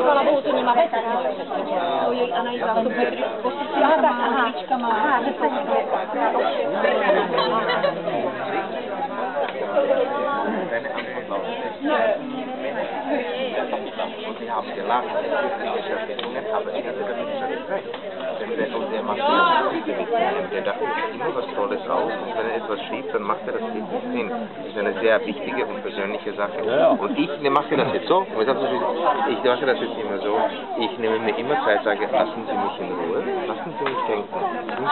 Chvála Bohu, to nemá věc. To jej analýza. Sie haben gelacht, aber ich hatte damit schon recht. Denn der macht der dachte immer was Tolles aus und wenn er etwas schiebt, dann macht er das wirklich hin. Das ist eine sehr wichtige und persönliche Sache. Und ich mache das jetzt so, ich mache das jetzt immer so, ich nehme mir immer Zeit, sage, lassen Sie mich in Ruhe, lassen Sie mich denken.